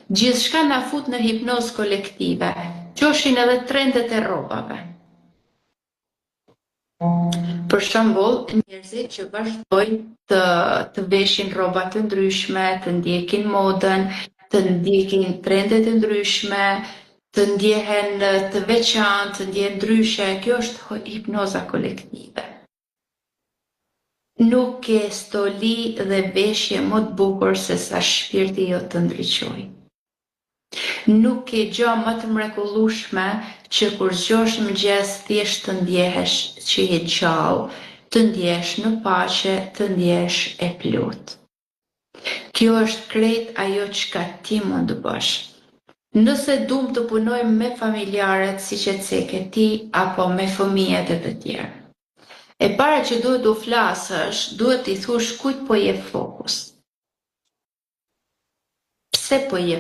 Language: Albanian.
Gjithçka na fut në hipnozë kolektive, qofshin edhe trendet e rrobave. Për shembull, njerëzit që vazhdojnë të veshin rroba të ndryshme, të ndjekin modën, të ndjekin trendet e ndryshme, të ndjehen të veçantë, të ndjehen ndryshe, kjo është hipnoza kolektive. Nuk ke stoli dhe veshje më të bukur se sa shpirti jot të ndriçojë. Nuk ke gjë më të mrekullueshme që kur zgjohesh mëngjes thjesht të ndjehesh që je gjallë, të ndjehesh në paqe, të ndjehesh e plotë. Kjo është krejt ajo çka ti mund të bësh. Nëse duam të punojmë me familjarët siç e ceke ti apo me fëmijët e të tjerë. E para që duhet u flasësh, duhet t'i thush kujt po jep fokus. Pse po jep